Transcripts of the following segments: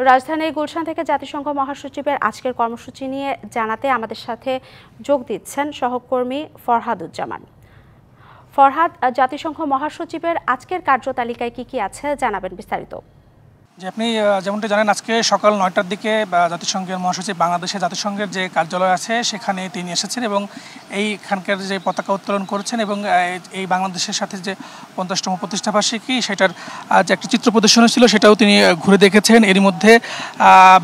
রাজধানীর গুলশান থেকে জাতিসংঘ মহাসচিবের আজকের কর্মসূচি নিয়ে জানাতে আমাদের সাথে যোগ দিচ্ছেন সহকর্মী ফরহাদুজ্জামান। ফরহাদ, জাতিসংঘ মহাসচিবের আজকের কার্যতালিকায় কি আছে জানাবেন বিস্তারিত। যে আপনি যেমনটা জানেন, আজকে সকাল ৯টার দিকে জাতিসংঘের মহাসচিব বাংলাদেশে জাতিসংঘের যে কার্যালয় আছে সেখানে তিনি এসেছেন এবং এইখানকার যে পতাকা উত্তোলন করেছেন এবং এই বাংলাদেশের সাথে যে ৫০তম প্রতিষ্ঠাবার্ষিকী সেটার যে একটি চিত্র প্রদর্শনী ছিল সেটাও তিনি ঘুরে দেখেছেন। এরই মধ্যে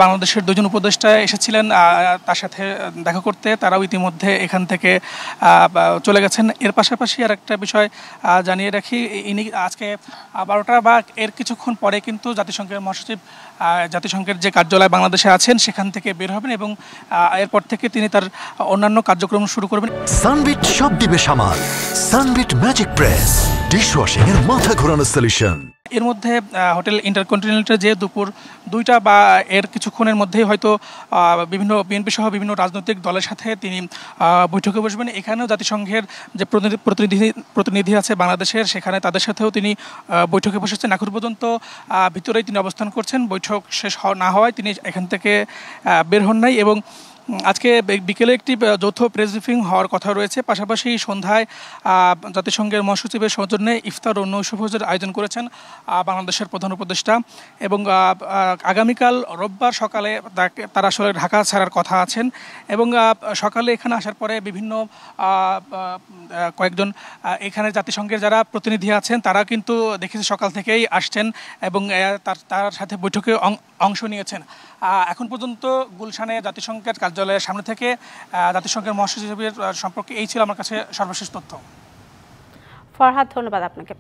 বাংলাদেশের দুজন উপদেষ্টা এসেছিলেন তার সাথে দেখা করতে, তারাও ইতিমধ্যে এখান থেকে চলে গেছেন। এর পাশাপাশি আর একটা বিষয় জানিয়ে রাখি, ইনি আজকে ১২টা বা এর কিছুক্ষণ পরে কিন্তু জাতিসংঘের মহাসচিব জাতিসংঘের যে কার্যালয় বাংলাদেশে আছেন সেখান থেকে বের হবেন এবং এরপর থেকে তিনি তার অন্যান্য কার্যক্রম শুরু করবেন। সানবিট সব দিবে সামাল। সানবিট ম্যাজিক প্রেস ডিশওয়াশিং এর মাথা ঘোরানো সলিউশন। এর মধ্যে হোটেল ইন্টারকন্টিনেন্টাল যে দুপুর ২টা বা এর কিছুক্ষণের মধ্যেই হয়তো বিভিন্ন বিএনপি সহ বিভিন্ন রাজনৈতিক দলের সাথে তিনি বৈঠকে বসবেন। এখানেও জাতিসংঘের যে প্রতিনিধি আছে বাংলাদেশের, সেখানে তাদের সাথেও তিনি বৈঠকে বসেছেন। এখন পর্যন্ত ভিতরেই তিনি অবস্থান করছেন। বৈঠক শেষ না হওয়ায় তিনি এখান থেকে বের হন নাই এবং আজকে বিকেলে একটি যৌথ প্রেস ব্রিফিং হওয়ার কথা রয়েছে। পাশাপাশি সন্ধ্যায় জাতিসংঘের মহাসচিবের সৌজন্যে ইফতার ও নৈশভোজের আয়োজন করেছেন বাংলাদেশের প্রধান উপদেষ্টা এবং আগামীকাল রোববার সকালে তারা আসলে ঢাকা ছাড়ার কথা আছেন এবং সকালে এখানে আসার পরে বিভিন্ন কয়েকজন এখানে জাতিসংঘের যারা প্রতিনিধি আছেন তারা কিন্তু দেখেছি সকাল থেকেই আসছেন এবং তার সাথে বৈঠকে অংশ নিয়েছেন। এখন পর্যন্ত গুলশানে জাতিসংঘের কার্যালয়ের সামনে থেকে জাতিসংঘের মহাসচিবের সম্পর্কে এই ছিল আমার কাছে সর্বশেষ তথ্য। ফরহাদ, ধন্যবাদ আপনাকে।